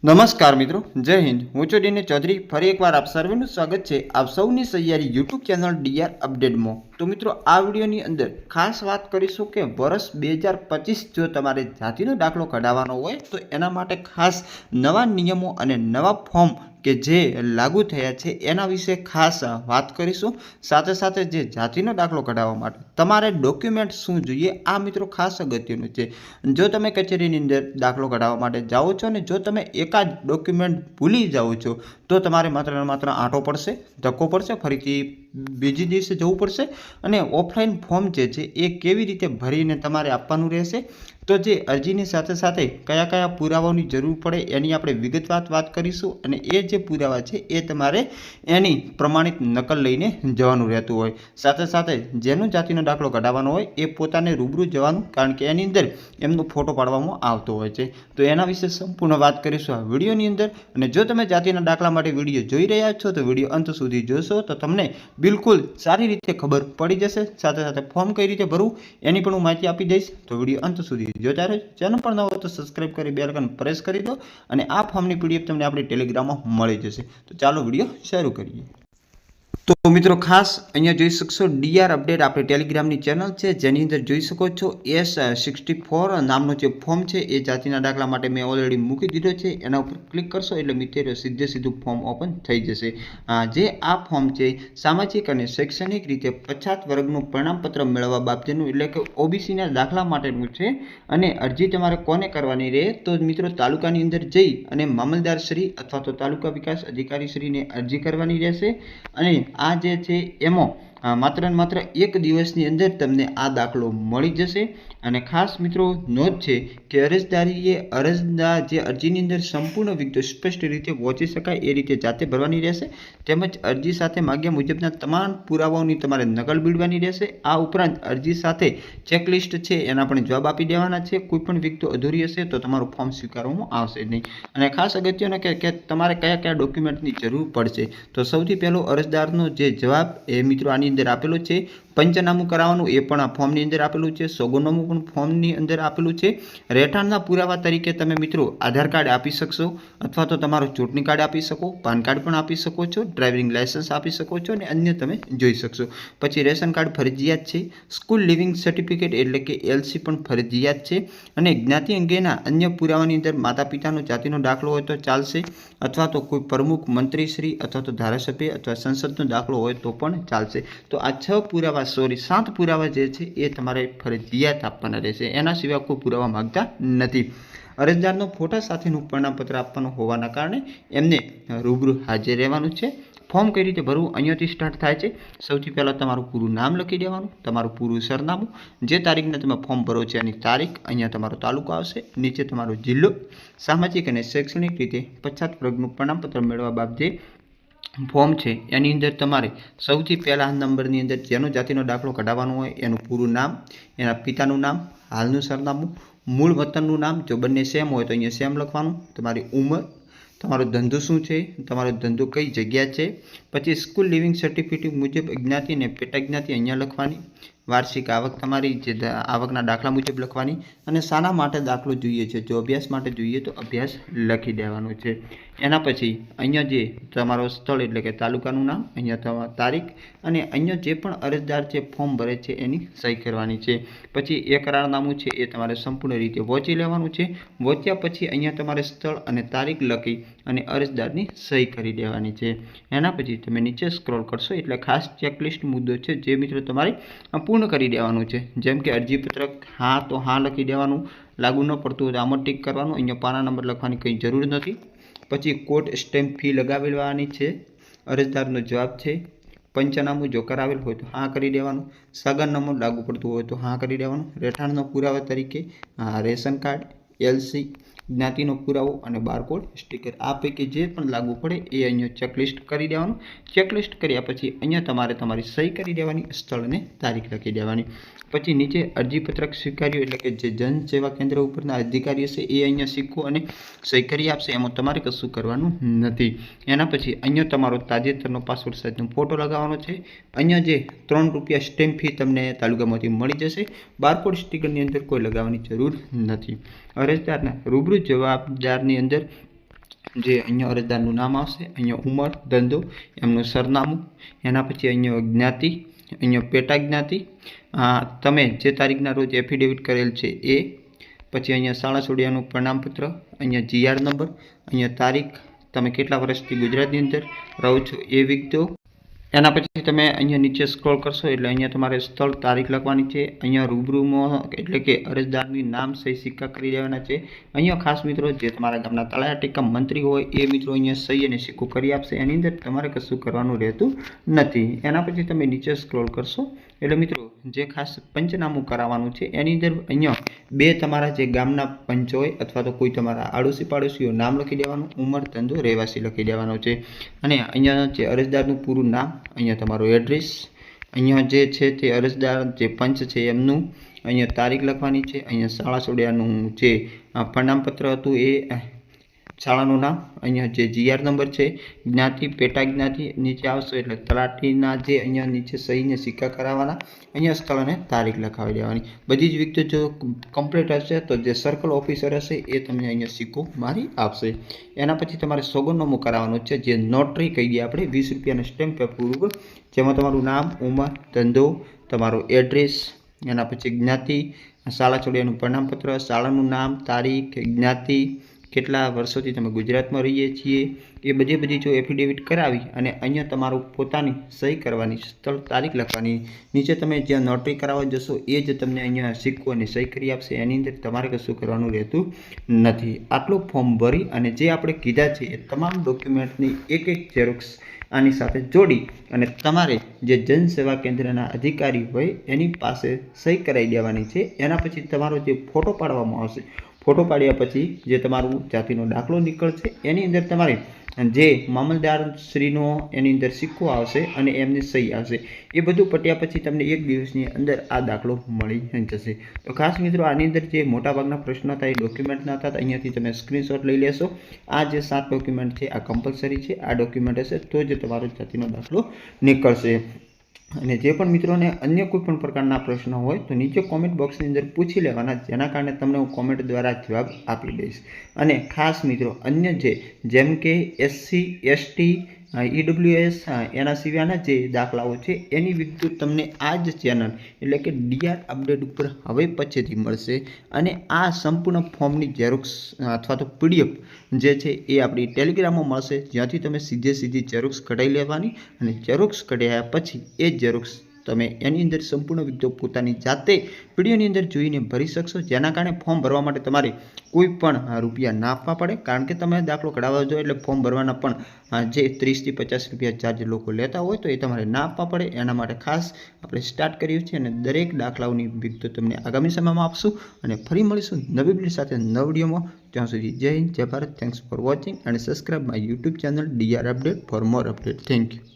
નમસ્કાર મિત્રો, જય હિન્દ. હું છું ડીને ચૌધરી. ફરી એકવાર આપ સર્વેનું સ્વાગત છે આપ સૌની સહિયારી યુટ્યુબ ચેનલ ડીઆર અપડેટમાં. તો મિત્રો, આ વિડીયોની અંદર ખાસ વાત કરીશું કે વર્ષ 2025 જો તમારે જાતિનો દાખલો કઢાવવાનો હોય તો એના માટે ખાસ નવા નિયમો અને નવા ફોર્મ કે જે લાગુ થયા છે એના વિશે ખાસ વાત કરીશું. સાથે સાથે જે જાતિનો દાખલો કઢાવવા માટે તમારે ડોક્યુમેન્ટ શું જોઈએ આ મિત્રો ખાસ અગત્યનું છે. જો તમે કચેરીની અંદર દાખલો કઢાવવા માટે જાઓ છો ને જો તમે એકાદ ડોક્યુમેન્ટ ભૂલી જાઓ છો તો તમારે માત્ર ને માત્ર આંટો પડશે, ધક્કો પડશે, ફરીથી બીજી દિવસે જવું પડશે અને ઓફલાઈન ફોર્મ જે છે એ કેવી રીતે ભરીને તમારે આપવાનું રહેશે. તો જે અરજીની સાથે સાથે કયા કયા પુરાવાઓની જરૂર પડે એની આપણે વિગતવાર વાત કરીશું અને એ જે પુરાવા છે એ તમારે એની પ્રમાણિત નકલ લઈને જવાનું રહેતું હોય. સાથે સાથે જેનો જાતિનો દાખલો કઢાવવાનો હોય એ પોતાને રૂબરૂ જવાનું, કારણ કે એની અંદર એમનો ફોટો પાડવામાં આવતો હોય છે. તો એના વિશે સંપૂર્ણ વાત કરીશું આ વિડીયોની અંદર. અને જો તમે જાતિના દાખલા માટે વિડીયો જોઈ રહ્યા છો તો વિડીયો અંત સુધી જોશો તો તમને બિલકુલ સારી રીતે ખબર પડી જશે. સાથે સાથે ફોર્મ કઈ રીતે ભરવું એની પણ હું માહિતી આપી દઈશ. તો વિડીયો અંત સુધી જોતા રહેજો. ચેનલ પર ન હોય તો સબસ્ક્રાઇબ કરી બેલ આઇકન પ્રેસ કરી દો અને આ ફોર્મની પીડીએફ તમને આપણી ટેલિગ્રામમાં મળી જશે. તો ચાલો વિડીયો શરૂ કરીએ. તો મિત્રો ખાસ અહીંયા જોઈ શકશો ડીઆર અપડેટ આપણે ટેલિગ્રામની ચેનલ છે જેની અંદર જોઈ શકો છો S64 નામનો જે ફોર્મ છે એ જાતિના દાખલા માટે મેં ઓલરેડી મૂકી દીધો છે. એના ઉપર ક્લિક કરશો એટલે મિત્રો સીધું ફોર્મ ઓપન થઈ જશે. જે આ ફોર્મ છે સામાજિક અને શૈક્ષણિક રીતે પછાત વર્ગનું પ્રમાણપત્ર મેળવવા બાબતનું એટલે કે ઓબીસીના દાખલા માટેનું છે. અને અરજી તમારે કોને કરવાની રહે તો મિત્રો તાલુકાની અંદર જઈ અને મામલદાર શ્રી અથવા તો તાલુકા વિકાસ અધિકારી શ્રીને અરજી કરવાની રહેશે. અને આ જે છે એમાં માત્ર ને માત્ર એક દિવસની અંદર તમને આ દાખલો મળી જશે. અને ખાસ મિત્રો નોંધ છે કે અરજદારીએ અરજદાર જે અરજીની અંદર સંપૂર્ણ વિગતો સ્પષ્ટ રીતે વાંચી શકાય એ રીતે જાતે ભરવાની રહેશે. તેમજ અરજી સાથે માગ્યા મુજબના તમામ પુરાવાઓની તમારે નકલ બીડવાની રહેશે. આ ઉપરાંત અરજી સાથે ચેકલિસ્ટ છે એના પણ જવાબ આપી દેવાના છે. કોઈ પણ વિગતો અધૂરી હશે તો તમારું ફોર્મ સ્વીકારવામાં આવશે નહીં. અને ખાસ અગત્યનું કે તમારે કયા કયા ડોક્યુમેન્ટની જરૂર પડશે તો સૌથી પહેલો અરજદારનો જે જવાબ એ મિત્રો આની અંદર આપેલું છે. પંચનામું કરાવવાનું એ પણ આ ફોર્મની અંદર આપેલું છે. સોગંદનામું પણ ફોર્મની અંદર આપેલું છે. રહેઠાણના પુરાવા તરીકે તમે મિત્રો આધાર કાર્ડ આપી શકશો અથવા તો તમારું ચૂંટણી કાર્ડ આપી શકો, પાન કાર્ડ પણ આપી શકો છો, ડ્રાઇવિંગ લાયસન્સ આપી શકો છો અને અન્ય તમે જોઈ શકશો. પછી રેશન કાર્ડ ફરજિયાત છે. સ્કૂલ લિવિંગ સર્ટિફિકેટ એટલે કે LC પણ ફરજિયાત છે. અને જ્ઞાતિ અંગેના અન્ય પુરાવાની અંદર માતા પિતાનો જાતિનો દાખલો હોય તો ચાલશે, અથવા તો કોઈ પ્રમુખ મંત્રીશ્રી અથવા તો ધારાસભ્ય અથવા સંસદનો દાખલો હોય તો પણ ચાલશે. તો આ 7 પુરાવા જે છે એ તમારે ફરજિયાત આપવાના રહેશે. એના સિવાય કોઈ પુરાવા માંગતા નથી. અરજદારનો ફોટા સાથેનું પ્રમાણપત્ર આપવાનું હોવાના કારણે એમને રૂબરૂ હાજર રહેવાનું છે. ફોર્મ કઈ રીતે ભરવું અહીંયાથી સ્ટાર્ટ થાય છે. સૌથી પહેલાં તમારું પૂરું નામ લખી દેવાનું, તમારું પૂરું સરનામું, જે તારીખને તમે ફોર્મ ભરો છો એની તારીખ, અહીંયા તમારો તાલુકો આવશે, નીચે તમારો જિલ્લો, સામાજિક અને શૈક્ષણિક રીતે પછાત વર્ગનું પ્રમાણપત્ર મેળવવા બાબતે ફોર્મ છે એની અંદર તમારે સૌથી પહેલા નંબરની અંદર જેનો જાતિનો દાખલો કઢાવવાનો હોય એનું પૂરું નામ, એના પિતાનું નામ, હાલનું સરનામું, મૂળ વતનનું નામ, જો બંને સેમ હોય તો અહીંયા સેમ લખવાનું, તમારી ઉંમર, તમારો ધંધો શું છે, તમારો ધંધો કઈ જગ્યા છે, પછી સ્કૂલ લિવિંગ સર્ટિફિકેટ મુજબ જ્ઞાતિ અને પેટા જ્ઞાતિ અહીંયા લખવાની, વાર્ષિક આવક તમારી જે આવકના દાખલા મુજબ લખવાની અને શાના માટે દાખલો જોઈએ છે. જો અભ્યાસ માટે જોઈએ તો અભ્યાસ લખી દેવાનો છે. એના પછી અહીંયા જે તમારો સ્થળ એટલે કે તાલુકાનું નામ, અહીંયા તમારી તારીખ અને અહીંયા જે પણ અરજદાર છે ફોર્મ ભરે છે એની સહી કરવાની છે. પછી એ કરારનામું છે એ તમારે સંપૂર્ણ રીતે વાંચી લેવાનું છે. વાંચ્યા પછી અહીંયા તમારે સ્થળ અને તારીખ લખી અને અરજદારની સહી કરી દેવાની છે. એના પછી તમે નીચે સ્ક્રોલ કરશો એટલે ખાસ ચેકલિસ્ટ મુદ્દો છે જે મિત્રો તમારે પૂર્ણ કરી દેવાનું છે. જેમ કે અરજીપત્રક હા તો હા લખી દેવાનું, લાગુ ન પડતું હોય તો આમાં ટીક કરવાનું, અહીંયા પાના નંબર લખવાની કંઈ જરૂર નથી. પછી કોર્ટ સ્ટેમ્પ ફી લગાવેલવાની છે. અરજદારનો જવાબ છે. પંચનામું જો કરાવેલ હોય તો હા કરી દેવાનું, સગનનામું લાગુ પડતું હોય તો હા કરી દેવાનું. રહેઠાણનો પુરાવા તરીકે રેશન કાર્ડ, LC, જ્ઞાતિનો પુરાવો અને બારકોડ સ્ટીકર, આ પૈકી જે પણ લાગુ પડે એ અહીંયા ચેકલિસ્ટ કરી દેવાનું. ચેકલિસ્ટ કર્યા પછી અહીંયા તમારે તમારી સહી કરી દેવાની, સ્થળ અને તારીખ લખી દેવાની. પછી નીચે અરજીપત્રક સ્વીકાર્યું એટલે કે જે જન સેવા કેન્દ્ર ઉપરના અધિકારી હશે એ અહીંયા સિક્કો અને સહી કરી આપશે, એમાં તમારે કશું કરવાનું નથી. એના પછી અહીંયા તમારો તાજેતરનો પાસપોર્ટ સાઇઝનો ફોટો લગાવવાનો છે. અહીંયા જે ₹3 સ્ટેમ્પ ફી તમને તાલુકામાંથી મળી જશે. બારકોડ સ્ટીકરની અંદર કોઈ લગાવવાની જરૂર નથી. અરજદારના રૂબરૂ જવાબદારની અંદર જે અહીંયા અરજદારનું નામ આવશે, અહીંયા ઉંમર, ધંધો, એમનું સરનામું, એના પછી અહીંયા જ્ઞાતિ, અહીંયા પેટા જ્ઞાતિ, તમે જે તારીખના રોજ એફિડેવિટ કરેલ છે એ, પછી અહીંયા શાળા છોડ્યાનું પ્રમાણપત્ર, અહીંયા જીઆર નંબર, અહીંયા તારીખ, તમે કેટલા વર્ષથી ગુજરાતની અંદર રહો છો એ વિગતો. એના પછી તમે અહીંયા નીચે સ્ક્રોલ કરશો એટલે અહીંયા તમારે સ્થળ, તારીખ લખવાની છે. અહીંયા રૂબરૂમાં એટલે કે અરજદારની નામ, સહી, સિક્કા કરી દેવાના છે. અહીંયા ખાસ મિત્રો જે તમારા ગામના તલાટી કે મંત્રી હોય એ મિત્રો અહીંયા સહી અને સિક્કો કરી આપશે. એની અંદર તમારે કશું કરવાનું રહેતું નથી. એના પછી તમે નીચે સ્ક્રોલ કરશો એટલે મિત્રો જે ખાસ પંચનામું કરાવવાનું છે એની અંદર અહીંયા 2 તમારા જે ગામના પંચ હોય અથવા તો કોઈ તમારા આડોશી પાડોશીઓ નામ લખી દેવાનું, ઉંમર, ધંધો, રહેવાસી લખી દેવાનો છે. અને અહીંયા જે અરજદારનું પૂરું નામ, અહીંયા તમારું એડ્રેસ, અહીંયા જે છે તે અરજદાર જે પંચ છે એમનું, અહીંયા તારીખ લખવાની છે, અહીંયા શાળા છોડ્યાનું જે પ્રમાણપત્ર હતું એ, શાળાનું નામ, અહીંયા જે જીઆર નંબર છે, જ્ઞાતિ, પેટા જ્ઞાતિ નીચે આવશે એટલે તલાટીના જે અહીંયા નીચે સહીને સિક્કા કરાવવાના, અહીંયા સ્થળ અને તારીખ લખાવી દેવાની. બધી જ વિગતો જો કમ્પ્લીટ હશે તો જે સર્કલ ઓફિસર હશે એ તમને અહીંયા સિક્કો મારી આપશે. એના પછી તમારે સોગંદનામું કરાવવાનું છે, જે નોટરી કહી દઈએ આપણે, 20 રૂપિયાના સ્ટેમ્પ પેપર ઉપર, જેમાં તમારું નામ, ઉંમર, ધંધો, તમારું એડ્રેસ, એના પછી જ્ઞાતિ, શાળા છોડ્યાનું પ્રમાણપત્ર, શાળાનું નામ, તારીખ, જ્ઞાતિ, કેટલા વર્ષોથી તમે ગુજરાતમાં રહીએ છીએ એ બધી જો એફિડેવિટ કરાવી અને અહીંયા તમારું પોતાની સહી કરવાની, સ્થળ, તારીખ લખવાની, નીચે તમે જ્યાં નોટરી કરાવવા જશો એ જ તમને અહીંયા સિક્કો અને સહી કરી આપશે. એની અંદર તમારે કશું કરવાનું રહેતું નથી. આટલું ફોર્મ ભરી અને જે આપણે કીધા છે એ તમામ ડોક્યુમેન્ટની એક ઝેરોક્સ આની સાથે જોડી અને તમારે જે જનસેવા કેન્દ્રના અધિકારી હોય એની પાસે સહી કરાવી દેવાની છે. એના પછી તમારો જે ફોટો પાડવામાં આવશે, ફોટો પાડ્યા પછી જે તમારું જાતિનો દાખલો નીકળશે એની અંદર તમારે જે મામલતદાર શ્રીનો એની અંદર સિક્કો આવશે અને એમની સહી આવશે. એ બધું પટ્યા પછી તમને 1 દિવસની અંદર આ દાખલો મળી જશે. તો ખાસ મિત્રો આની અંદર જે મોટાભાગના પ્રશ્નો હતા એ ડોક્યુમેન્ટના હતા, અહીંયાથી તમે સ્ક્રીનશોટ લઈ લેશો. આ જે 7 ડોક્યુમેન્ટ છે આ કમ્પલસરી છે. આ ડોક્યુમેન્ટ હશે તો જ તમારો જાતિનો દાખલો નીકળશે. અને જે પણ મિત્રોને અન્ય કોઈ પણ પ્રકારના પ્રશ્નો હોય તો નીચે કોમેન્ટ બોક્સની અંદર પૂછી લેવાના, જેના કારણે તમને હું કોમેન્ટ દ્વારા જવાબ આપી દઈશ. અને ખાસ મિત્રો અન્ય જેમ કે SC, ST, EWS એના સિવાયના જે દાખલાઓ છે એની વિગતો તમને આ જ ચેનલ એટલે કે DR અપડેટ ઉપર હવે પછીથી મળશે. અને આ સંપૂર્ણ ફોર્મની ઝેરોક્સ અથવા તો PDF જે છે એ આપણી ટેલિગ્રામમાં મળશે, જ્યાંથી તમે સીધી ઝેરોક્સ કઢાવી લેવાની અને ઝેરોક્સ કઢાવ્યા પછી એ ઝેરોક્સ તમે એની અંદર સંપૂર્ણ વિગતો પોતાની જાતે વિડીયોની અંદર જોઈને ભરી શકશો, જેના કારણે ફોર્મ ભરવા માટે તમારે કોઈ પણ રૂપિયા ના આપવા પડે. કારણ કે તમે દાખલો કઢાવવા જો એટલે ફોર્મ ભરવાના પણ જે 30 થી 50 રૂપિયા ચાર્જ લોકો લેતા હોય તો એ તમારે ના આપવા પડે. એના માટે ખાસ આપણે સ્ટાર્ટ કર્યું છે અને દરેક દાખલાઓની વિગતો તમને આગામી સમયમાં આપશું. અને ફરી મળીશું નવી વિડીયો સાથે નવા વિડીયોમાં. ત્યાં સુધી જય હિન્દ, જય ભારત. થેન્ક્સ ફોર વોચિંગ અને subscribe my YouTube channel DR update for more update. Thank you.